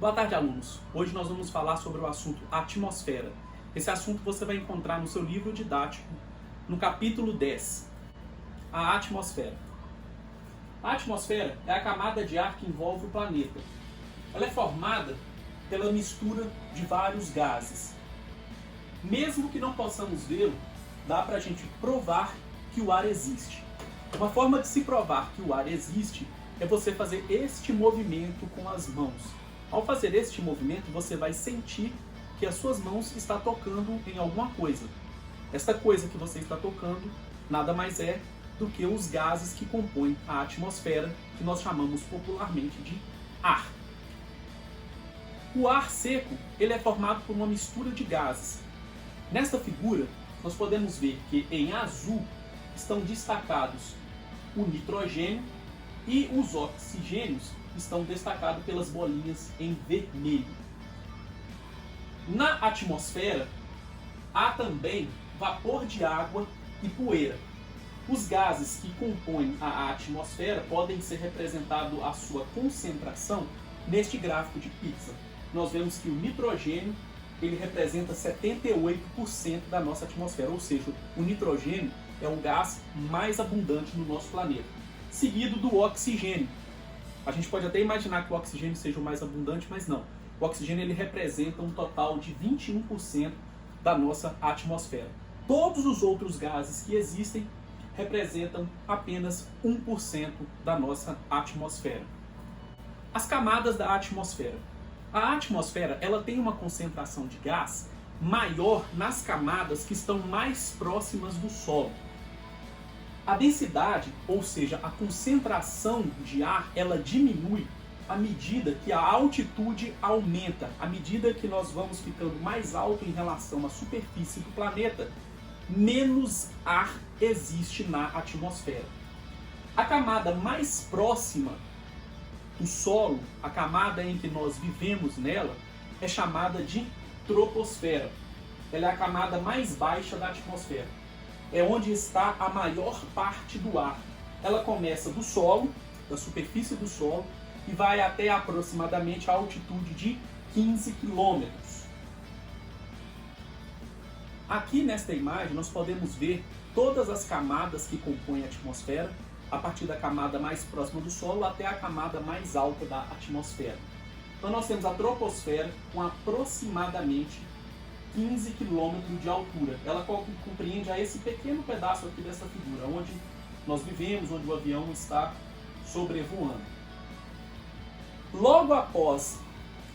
Boa tarde, alunos. Hoje nós vamos falar sobre o assunto atmosfera. Esse assunto você vai encontrar no seu livro didático, no capítulo 10, a atmosfera. A atmosfera é a camada de ar que envolve o planeta. Ela é formada pela mistura de vários gases. Mesmo que não possamos vê-lo, dá para a gente provar que o ar existe. Uma forma de se provar que o ar existe é você fazer este movimento com as mãos. Ao fazer este movimento, você vai sentir que as suas mãos estão tocando em alguma coisa. Esta coisa que você está tocando nada mais é do que os gases que compõem a atmosfera, que nós chamamos popularmente de ar. O ar seco, ele é formado por uma mistura de gases. Nesta figura, nós podemos ver que em azul estão destacados o nitrogênio e os oxigênios estão destacados pelas bolinhas em vermelho. Na atmosfera, há também vapor de água e poeira. Os gases que compõem a atmosfera podem ser representados a sua concentração neste gráfico de pizza. Nós vemos que o nitrogênio ele representa 78% da nossa atmosfera, ou seja, o nitrogênio é o gás mais abundante no nosso planeta, seguido do oxigênio. A gente pode até imaginar que o oxigênio seja o mais abundante, mas não. O oxigênio ele representa um total de 21% da nossa atmosfera. Todos os outros gases que existem representam apenas 1% da nossa atmosfera. As camadas da atmosfera. A atmosfera ela tem uma concentração de gás maior nas camadas que estão mais próximas do solo. A densidade, ou seja, a concentração de ar, ela diminui à medida que a altitude aumenta. À medida que nós vamos ficando mais alto em relação à superfície do planeta, menos ar existe na atmosfera. A camada mais próxima do solo, a camada em que nós vivemos nela, é chamada de troposfera. Ela é a camada mais baixa da atmosfera. É onde está a maior parte do ar. Ela começa do solo, da superfície do solo, e vai até aproximadamente a altitude de 15 quilômetros. Aqui nesta imagem nós podemos ver todas as camadas que compõem a atmosfera, a partir da camada mais próxima do solo até a camada mais alta da atmosfera. Então nós temos a troposfera com aproximadamente 15 km de altura. Ela compreende a esse pequeno pedaço aqui dessa figura, onde nós vivemos, onde o avião está sobrevoando. Logo após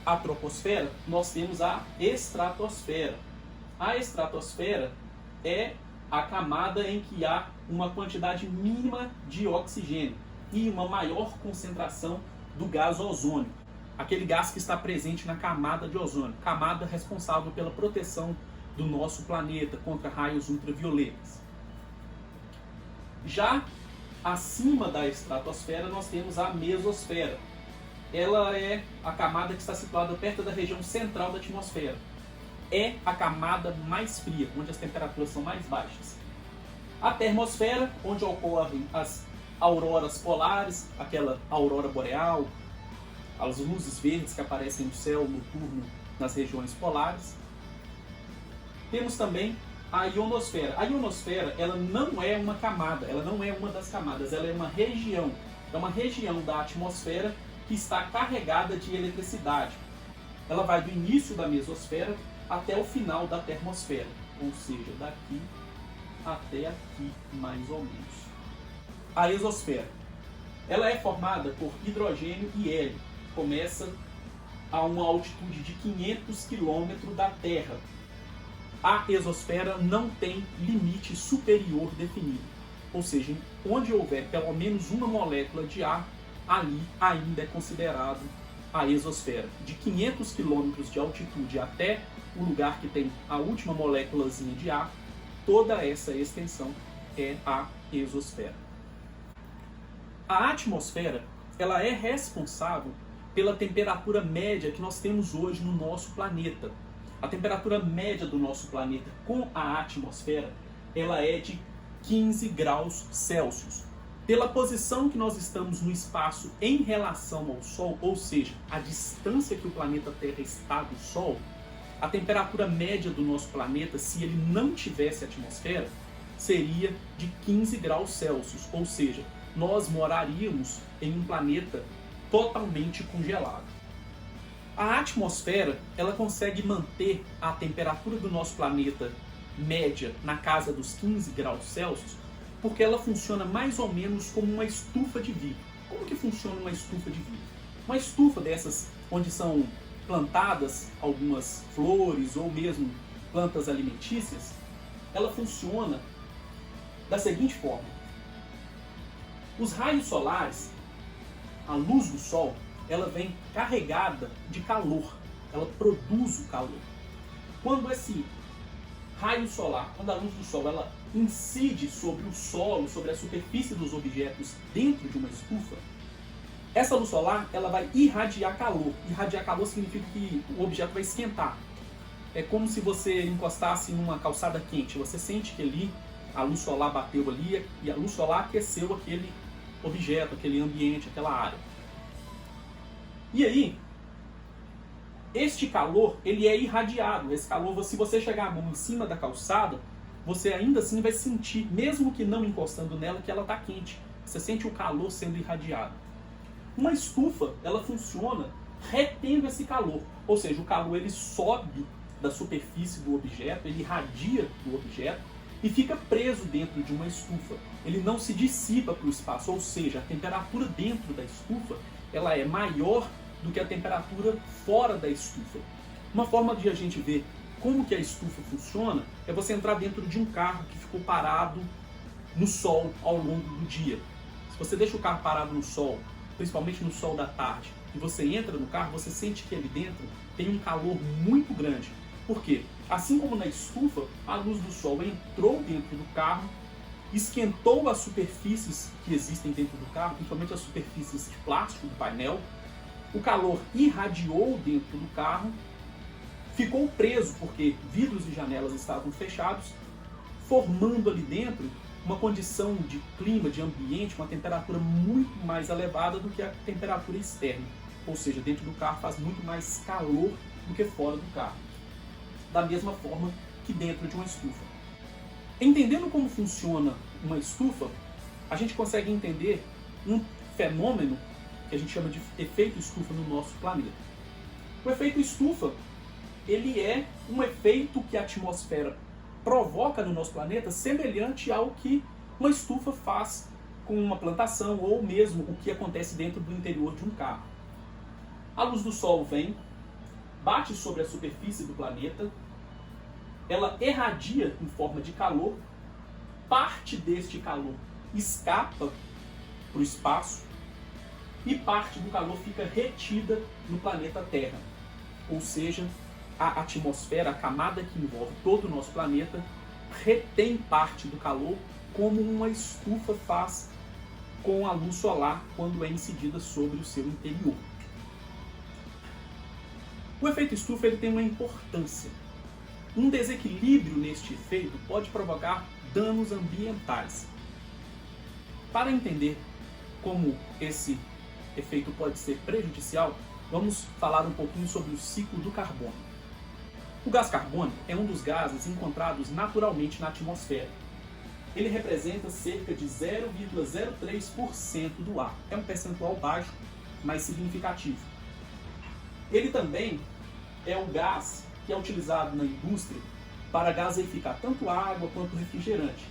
a troposfera, nós temos a estratosfera. A estratosfera é a camada em que há uma quantidade mínima de oxigênio e uma maior concentração do gás ozônio. Aquele gás que está presente na camada de ozônio, camada responsável pela proteção do nosso planeta contra raios ultravioletas. Já acima da estratosfera nós temos a mesosfera. Ela é a camada que está situada perto da região central da atmosfera. É a camada mais fria, onde as temperaturas são mais baixas. A termosfera, onde ocorrem as auroras polares, aquela aurora boreal, as luzes verdes que aparecem no céu noturno nas regiões polares. Temos também a ionosfera. A ionosfera ela não é uma camada, ela não é uma das camadas, ela é uma região. É uma região da atmosfera que está carregada de eletricidade. Ela vai do início da mesosfera até o final da termosfera, ou seja, daqui até aqui mais ou menos. A exosfera. Ela é formada por hidrogênio e hélio. Começa a uma altitude de 500 km da Terra. A exosfera não tem limite superior definido. Ou seja, onde houver pelo menos uma molécula de ar, ali ainda é considerado a exosfera. De 500 km de altitude até o lugar que tem a última moléculazinha de ar, toda essa extensão é a exosfera. A atmosfera ela é responsável pela temperatura média que nós temos hoje no nosso planeta. A temperatura média do nosso planeta com a atmosfera ela é de 15 graus Celsius. Pela posição que nós estamos no espaço em relação ao Sol, ou seja, a distância que o planeta Terra está do Sol, a temperatura média do nosso planeta, se ele não tivesse atmosfera, seria de 15 graus Celsius, ou seja, nós moraríamos em um planeta totalmente congelado. A atmosfera, ela consegue manter a temperatura do nosso planeta média na casa dos 15 graus Celsius, porque ela funciona mais ou menos como uma estufa de vidro. Como que funciona uma estufa de vidro? Uma estufa dessas onde são plantadas algumas flores ou mesmo plantas alimentícias, ela funciona da seguinte forma. Os raios solares, a luz do sol, ela vem carregada de calor, ela produz o calor. Quando esse raio solar, quando a luz do sol ela incide sobre o solo, sobre a superfície dos objetos dentro de uma estufa, essa luz solar ela vai irradiar calor. Irradiar calor significa que o objeto vai esquentar. É como se você encostasse numa calçada quente. Você sente que ali a luz solar bateu ali e a luz solar aqueceu aquele objeto, aquele ambiente, aquela área. E aí, este calor, ele é irradiado. Esse calor, se você chegar a mão em cima da calçada, você ainda assim vai sentir, mesmo que não encostando nela, que ela está quente. Você sente o calor sendo irradiado. Uma estufa, ela funciona retendo esse calor. Ou seja, o calor ele sobe da superfície do objeto, ele irradia do objeto e fica preso dentro de uma estufa. Ele não se dissipa para o espaço, ou seja, a temperatura dentro da estufa ela é maior do que a temperatura fora da estufa. Uma forma de a gente ver como que a estufa funciona é você entrar dentro de um carro que ficou parado no sol ao longo do dia. Se você deixa o carro parado no sol, principalmente no sol da tarde, e você entra no carro, você sente que ali dentro tem um calor muito grande. Por quê? Assim como na estufa, a luz do sol entrou dentro do carro, esquentou as superfícies que existem dentro do carro, principalmente as superfícies de plástico do painel, o calor irradiou dentro do carro, ficou preso porque vidros e janelas estavam fechados, formando ali dentro uma condição de clima, de ambiente, uma temperatura muito mais elevada do que a temperatura externa. Ou seja, dentro do carro faz muito mais calor do que fora do carro. Da mesma forma que dentro de uma estufa. Entendendo como funciona uma estufa, a gente consegue entender um fenômeno que a gente chama de efeito estufa no nosso planeta. O efeito estufa, ele é um efeito que a atmosfera provoca no nosso planeta semelhante ao que uma estufa faz com uma plantação ou mesmo o que acontece dentro do interior de um carro. A luz do sol vem, bate sobre a superfície do planeta, ela irradia em forma de calor, parte deste calor escapa para o espaço e parte do calor fica retida no planeta Terra. Ou seja, a atmosfera, a camada que envolve todo o nosso planeta, retém parte do calor como uma estufa faz com a luz solar quando é incidida sobre o seu interior. O efeito estufa ele tem uma importância. Um desequilíbrio neste efeito pode provocar danos ambientais. Para entender como esse efeito pode ser prejudicial, vamos falar um pouquinho sobre o ciclo do carbono. O gás carbônico é um dos gases encontrados naturalmente na atmosfera. Ele representa cerca de 0,03% do ar. É um percentual baixo, mas significativo. Ele também é o gás que é utilizado na indústria para gaseificar tanto a água quanto o refrigerante.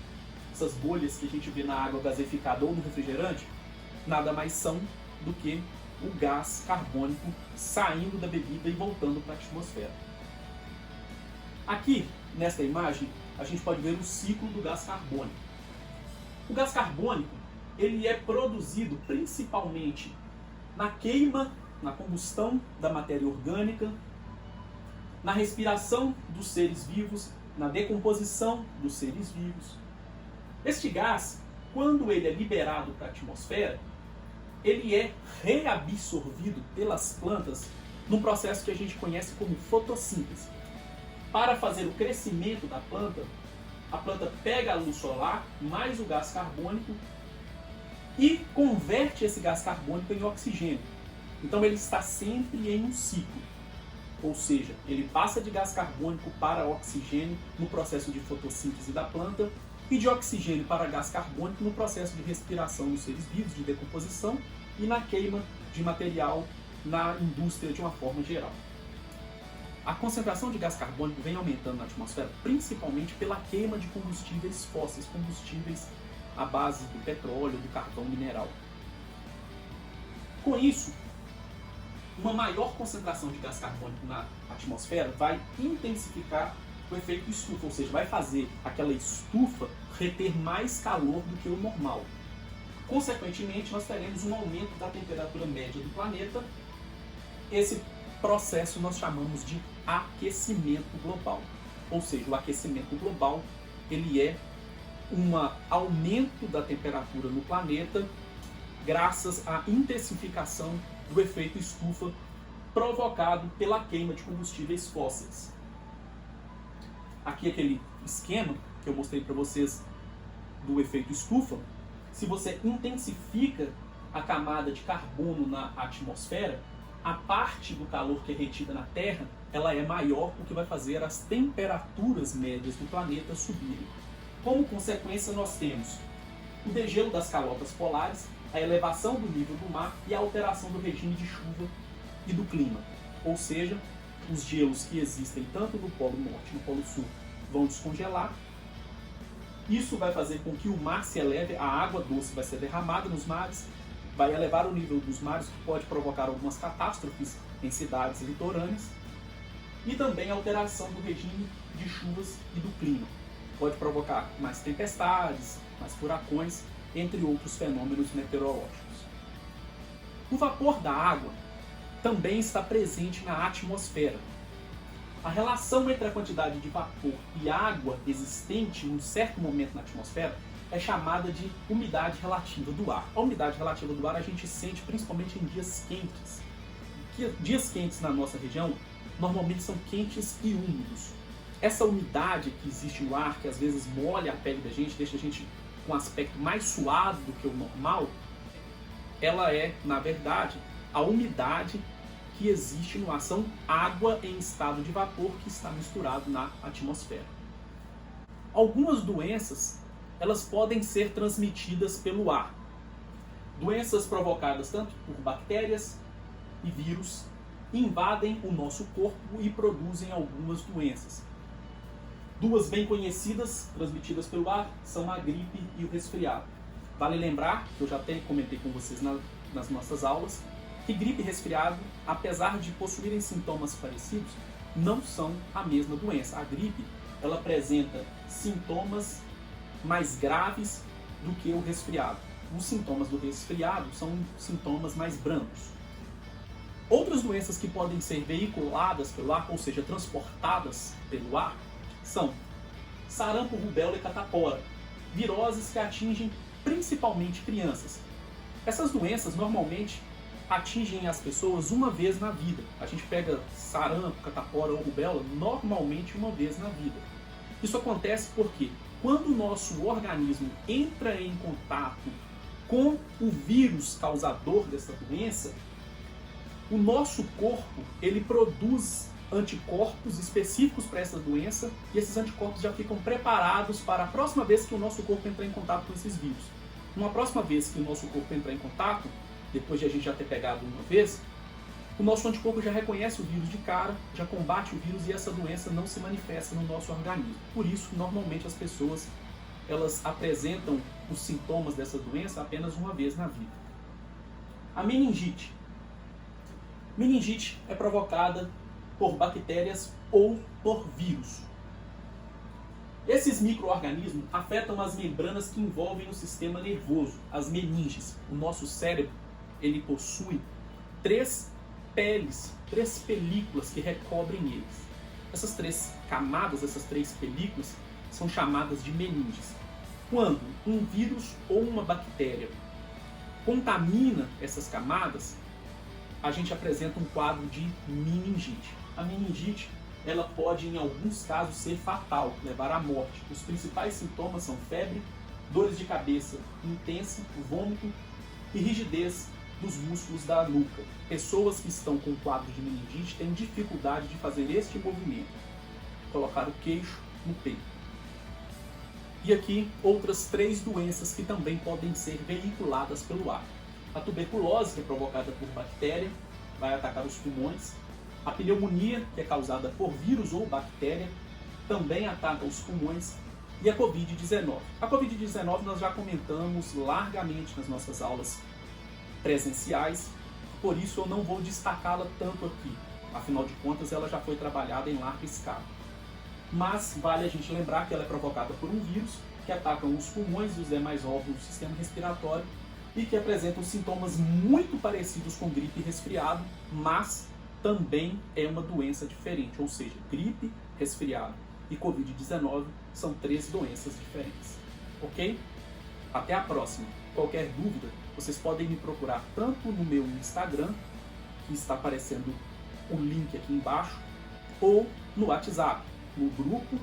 Essas bolhas que a gente vê na água gaseificada ou no refrigerante, nada mais são do que o gás carbônico saindo da bebida e voltando para a atmosfera. Aqui, nesta imagem, a gente pode ver o ciclo do gás carbônico. O gás carbônico, ele é produzido principalmente na queima, na combustão da matéria orgânica, na respiração dos seres vivos, na decomposição dos seres vivos. Este gás, quando ele é liberado para a atmosfera, ele é reabsorvido pelas plantas num processo que a gente conhece como fotossíntese. Para fazer o crescimento da planta, a planta pega a luz solar mais o gás carbônico e converte esse gás carbônico em oxigênio. Então ele está sempre em um ciclo. Ou seja, ele passa de gás carbônico para oxigênio no processo de fotossíntese da planta e de oxigênio para gás carbônico no processo de respiração dos seres vivos, de decomposição e na queima de material na indústria de uma forma geral. A concentração de gás carbônico vem aumentando na atmosfera principalmente pela queima de combustíveis fósseis, combustíveis à base do petróleo, do carvão mineral. Com isso, uma maior concentração de gás carbônico na atmosfera vai intensificar o efeito estufa, ou seja, vai fazer aquela estufa reter mais calor do que o normal. Consequentemente, nós teremos um aumento da temperatura média do planeta. Esse processo nós chamamos de aquecimento global. Ou seja, o aquecimento global ele é um aumento da temperatura no planeta graças à intensificação do efeito estufa provocado pela queima de combustíveis fósseis. Aqui aquele esquema que eu mostrei para vocês do efeito estufa. Se você intensifica a camada de carbono na atmosfera, a parte do calor que é retida na Terra, ela é maior, o que vai fazer as temperaturas médias do planeta subirem. Como consequência, nós temos o degelo das calotas polares, a elevação do nível do mar e a alteração do regime de chuva e do clima. Ou seja, os gelos que existem tanto no Polo Norte e no Polo Sul vão descongelar. Isso vai fazer com que o mar se eleve, a água doce vai ser derramada nos mares, vai elevar o nível dos mares, que pode provocar algumas catástrofes em cidades litorâneas, e também a alteração do regime de chuvas e do clima. Pode provocar mais tempestades, mais furacões, entre outros fenômenos meteorológicos. O vapor da água também está presente na atmosfera. A relação entre a quantidade de vapor e água existente em um certo momento na atmosfera é chamada de umidade relativa do ar. A umidade relativa do ar a gente sente principalmente em dias quentes. Dias quentes na nossa região normalmente são quentes e úmidos. Essa umidade que existe no ar, que às vezes molha a pele da gente, deixa a gente com um aspecto mais suado do que o normal, ela é, na verdade, a umidade que existe no ar. São água em estado de vapor que está misturado na atmosfera. Algumas doenças, elas podem ser transmitidas pelo ar. Doenças provocadas tanto por bactérias e vírus invadem o nosso corpo e produzem algumas doenças. Duas bem conhecidas, transmitidas pelo ar, são a gripe e o resfriado. Vale lembrar, que eu já até comentei com vocês nas nossas aulas, que gripe e resfriado, apesar de possuírem sintomas parecidos, não são a mesma doença. A gripe, ela apresenta sintomas mais graves do que o resfriado. Os sintomas do resfriado são sintomas mais brandos. Outras doenças que podem ser veiculadas pelo ar, ou seja, transportadas pelo ar, são sarampo, rubéola e catapora, viroses que atingem principalmente crianças. Essas doenças normalmente atingem as pessoas uma vez na vida. A gente pega sarampo, catapora ou rubéola normalmente uma vez na vida. Isso acontece porque quando o nosso organismo entra em contato com o vírus causador dessa doença, o nosso corpo ele produz anticorpos específicos para essa doença e esses anticorpos já ficam preparados para a próxima vez que o nosso corpo entrar em contato com esses vírus. Uma próxima vez que o nosso corpo entrar em contato, depois de a gente já ter pegado uma vez, o nosso anticorpo já reconhece o vírus de cara, já combate o vírus e essa doença não se manifesta no nosso organismo. Por isso, normalmente as pessoas elas apresentam os sintomas dessa doença apenas uma vez na vida. A meningite. Meningite é provocada por bactérias ou por vírus. Esses micro-organismos afetam as membranas que envolvem o sistema nervoso, as meninges. O nosso cérebro ele possui três películas que recobrem eles. Essas três camadas, essas três películas, são chamadas de meninges. Quando um vírus ou uma bactéria contamina essas camadas, a gente apresenta um quadro de meningite. A meningite, ela pode, em alguns casos, ser fatal, levar à morte. Os principais sintomas são febre, dores de cabeça intensa, vômito e rigidez dos músculos da nuca. Pessoas que estão com quadro de meningite têm dificuldade de fazer este movimento, colocar o queixo no peito. E aqui outras 3 doenças que também podem ser veiculadas pelo ar. A tuberculose, que é provocada por bactéria, vai atacar os pulmões. A pneumonia, que é causada por vírus ou bactéria, também ataca os pulmões. E a Covid-19. A Covid-19 nós já comentamos largamente nas nossas aulas presenciais, por isso eu não vou destacá-la tanto aqui. Afinal de contas, ela já foi trabalhada em larga escala. Mas vale a gente lembrar que ela é provocada por um vírus que ataca os pulmões e os demais órgãos do sistema respiratório e que apresentam sintomas muito parecidos com gripe e resfriado, mas também é uma doença diferente, ou seja, gripe, resfriado e Covid-19 são 3 doenças diferentes. Ok? Até a próxima. Qualquer dúvida, vocês podem me procurar tanto no meu Instagram, que está aparecendo o link aqui embaixo, ou no WhatsApp, no grupo,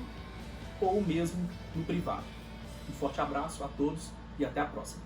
ou mesmo no privado. Um forte abraço a todos e até a próxima.